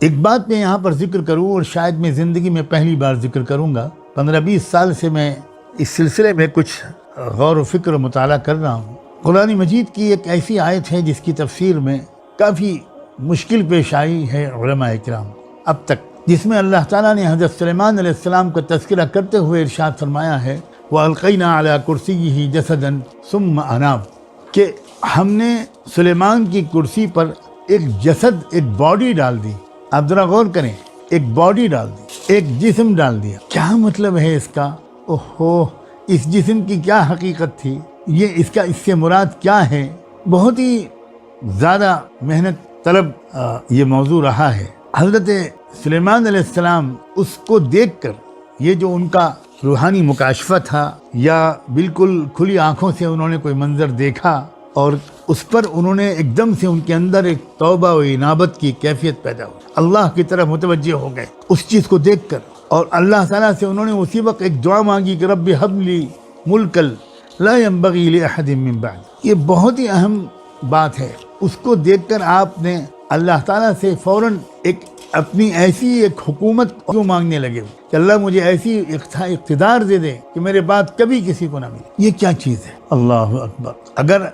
ایک بات میں یہاں پر ذکر کروں، اور شاید میں زندگی میں پہلی بار ذکر کروں گا، 15-20 سال سے میں اس سلسلے میں کچھ غور و فکر و مطالعہ کر رہا ہوں۔ قرآن مجید کی ایک ایسی آیت ہے جس کی تفسیر میں کافی مشکل پیش آئی ہے علماء کرام اب تک، جس میں اللہ تعالیٰ نے حضرت سلیمان علیہ السلام کا تذکرہ کرتے ہوئے ارشاد فرمایا ہے وَأَلْقَيْنَا عَلَى كُرْسِيِّهِ جَسَدًا ثُمَّ أَنَابَ، کہ ہم نے سلیمان کی کرسی پر ایک جسد، ایک باڈی ڈال دی۔ آپ ذرا غور کریں، ایک باڈی ڈال دی، ایک جسم ڈال دیا۔ کیا مطلب ہے اس کا؟ اوہو، اس جسم کی کیا حقیقت تھی؟ اس سے مراد کیا ہے؟ بہت ہی زیادہ محنت طلب یہ موضوع رہا ہے۔ حضرت سلیمان علیہ السلام اس کو دیکھ کر، یہ جو ان کا روحانی مکاشفہ تھا یا بالکل کھلی آنکھوں سے انہوں نے کوئی منظر دیکھا اور اس پر انہوں نے ایک دم سے ان کے اندر ایک توبہ و انابت کی کیفیت پیدا ہوئی، اللہ کی طرف متوجہ ہو گئے اس چیز کو دیکھ کر، اور اللہ تعالیٰ سے انہوں نے اسی وقت ایک دعا مانگی کہ رب ہب لی ملکا لا ينبغی لأحد من بعد۔ یہ بہت ہی اہم بات ہے۔ اس کو دیکھ کر آپ نے اللہ تعالیٰ سے فوراً اپنی ایسی ایک حکومت کیوں مانگنے لگے کہ اللہ مجھے ایسی اقتدار دے دے کہ میرے بعد کبھی کسی کو نہ ملے۔ یہ کیا چیز ہے؟ اللہ اکبر۔ اگر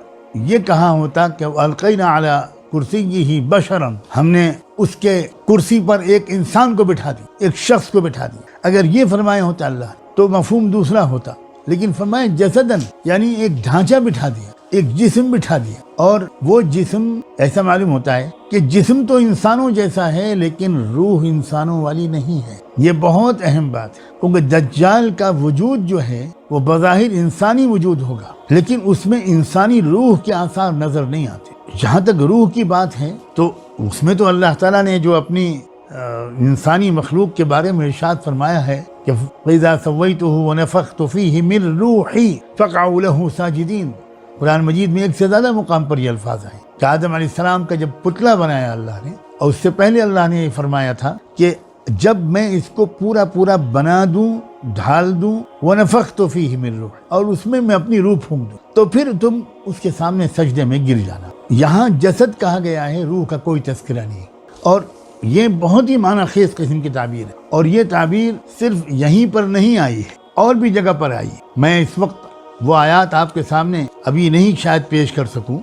یہ کہا ہوتا کہ القینا علی کرسیہ بشرا، ہم نے اس کے کرسی پر ایک انسان کو بٹھا دی، ایک شخص کو بٹھا دی، اگر یہ فرمایا ہوتا اللہ تو مفہوم دوسرا ہوتا، لیکن فرمایا جسدن، یعنی ایک ڈھانچہ بٹھا دیا، ایک جسم بٹھا دیا، اور وہ جسم ایسا معلوم ہوتا ہے کہ جسم تو انسانوں جیسا ہے لیکن روح انسانوں والی نہیں ہے۔ یہ بہت اہم بات ہے، کیونکہ دجال کا وجود جو ہے وہ بظاہر انسانی وجود ہوگا لیکن اس میں انسانی روح کے آثار نظر نہیں آتے۔ جہاں تک روح کی بات ہے تو اس میں تو اللہ تعالیٰ نے جو اپنی انسانی مخلوق کے بارے میں ارشاد فرمایا ہے کہ فَإِذَا سَوَّيْتُهُ وَنَفَخْتُ فِيهِ مِن رُوحِي فَقَعُوا لَهُ سَاجِدِينَ۔ قرآن مجید میں ایک سے زیادہ مقام پر یہ الفاظ آئے کہ آدم علیہ السلام کا جب پتلا بنایا اللہ نے، اور اس سے پہلے اللہ نے یہ فرمایا تھا کہ جب میں اس کو پورا بنا دوں، ڈھال دوں، وَنَفَخْتُ فِيهِ مِن رُوحِي، اور اس میں اپنی روح پھونک دوں، تو پھر تم اس کے سامنے سجدے میں گر جانا۔ یہاں جسد کہا گیا ہے، روح کا کوئی تذکرہ نہیں، اور یہ بہت ہی معنی خیز قسم کی تعبیر ہے، اور یہ تعبیر صرف یہیں پر نہیں آئی ہے، اور بھی جگہ پر آئی ہے۔ میں اس وقت وہ آیات آپ کے سامنے ابھی نہیں شاید پیش کر سکوں،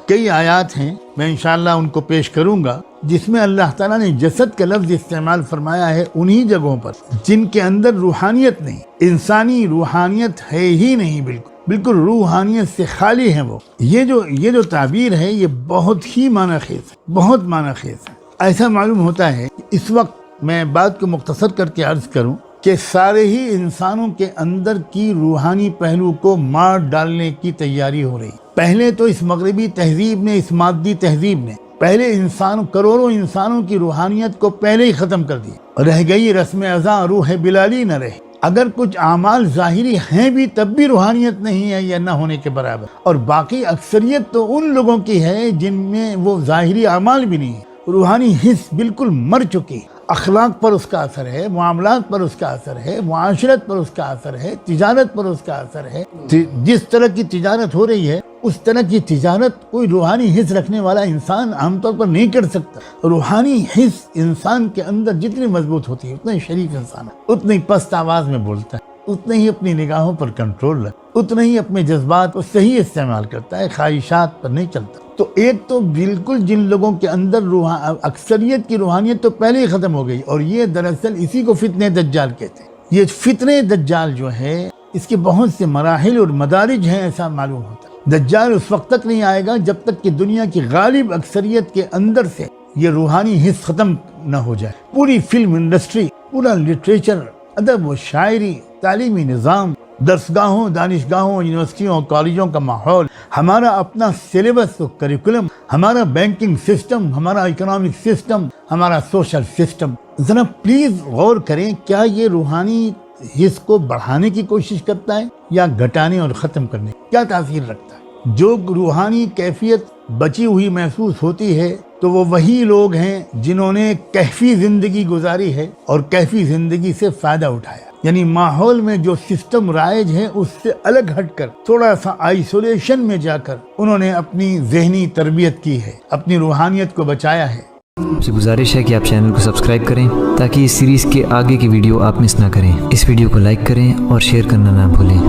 کئی آیات ہیں، میں انشاءاللہ ان کو پیش کروں گا جس میں اللہ تعالیٰ نے جسد کا لفظ استعمال فرمایا ہے انہی جگہوں پر جن کے اندر روحانیت نہیں، انسانی روحانیت ہے ہی نہیں، بالکل روحانیت سے خالی ہے وہ۔ یہ جو تعبیر ہے یہ بہت ہی معنی خیز ہے، بہت معنی خیز ہے۔ ایسا معلوم ہوتا ہے کہ اس وقت میں بات کو مختصر کر کے عرض کروں کہ سارے ہی انسانوں کے اندر کی روحانی پہلو کو مار ڈالنے کی تیاری ہو رہی۔ پہلے تو اس مغربی تہذیب نے، اس مادی تہذیب نے پہلے کروڑوں انسانوں کی روحانیت کو پہلے ہی ختم کر دی، رہ گئی رسم ازاں روح بلالی نہ رہے۔ اگر کچھ اعمال ظاہری ہیں بھی تب بھی روحانیت نہیں ہے یا نہ ہونے کے برابر، اور باقی اکثریت تو ان لوگوں کی ہے جن میں وہ ظاہری اعمال بھی نہیں ہے، روحانی حص بالکل مر چکی۔ اخلاق پر اس کا اثر ہے، معاملات پر اس کا اثر ہے، معاشرت پر اس کا اثر ہے، تجارت پر اس کا اثر ہے۔ جس طرح کی تجارت ہو رہی ہے اس طرح کی تجارت کوئی روحانی حص رکھنے والا انسان عام طور پر نہیں کر سکتا۔ روحانی حص انسان کے اندر جتنی مضبوط ہوتی ہے اتنا ہی شریف انسان ہے، اتنی پست آواز میں بولتا ہے، اتنے ہی اپنی نگاہوں پر کنٹرول ہے، اتنے ہی اپنے جذبات کو صحیح استعمال کرتا ہے، خواہشات پر نہیں چلتا۔ تو ایک تو بالکل جن لوگوں کے اندر اکثریت کی روحانیت تو پہلے ہی ختم ہو گئی، اور یہ دراصل اسی کو فتنہ دجال کہتے ہیں۔ یہ فتنہ دجال جو ہے اس کے بہت سے مراحل اور مدارج ہیں، ایسا معلوم ہوتا ہے۔ دجال اس وقت تک نہیں آئے گا جب تک کہ دنیا کی غالب اکثریت کے اندر سے یہ روحانی حص ختم نہ ہو جائے۔ پوری فلم انڈسٹری، پورا لٹریچر، ادب و شاعری، تعلیمی نظام، درسگاہوں، دانشگاہوں، یونیورسٹیوں، کالجوں کا ماحول، ہمارا اپنا سلیبس و کریکولم، ہمارا بینکنگ سسٹم، ہمارا اکنامک سسٹم، ہمارا سوشل سسٹم، ذرا پلیز غور کریں، کیا یہ روحانی حص کو بڑھانے کی کوشش کرتا ہے یا گھٹانے اور ختم کرنے؟ کیا تاثیر رکھتا ہے؟ جو روحانی کیفیت بچی ہوئی محسوس ہوتی ہے تو وہ وہی لوگ ہیں جنہوں نے کیفی زندگی گزاری ہے اور کیفی زندگی سے فائدہ اٹھایا، یعنی ماحول میں جو سسٹم رائج ہے اس سے الگ ہٹ کر تھوڑا سا آئسولیشن میں جا کر انہوں نے اپنی ذہنی تربیت کی ہے، اپنی روحانیت کو بچایا ہے۔ آپ سے گزارش ہے کہ آپ چینل کو سبسکرائب کریں تاکہ اس سیریز کے آگے کی ویڈیو آپ مس نہ کریں۔ اس ویڈیو کو لائک کریں اور شیئر کرنا نہ بھولیں۔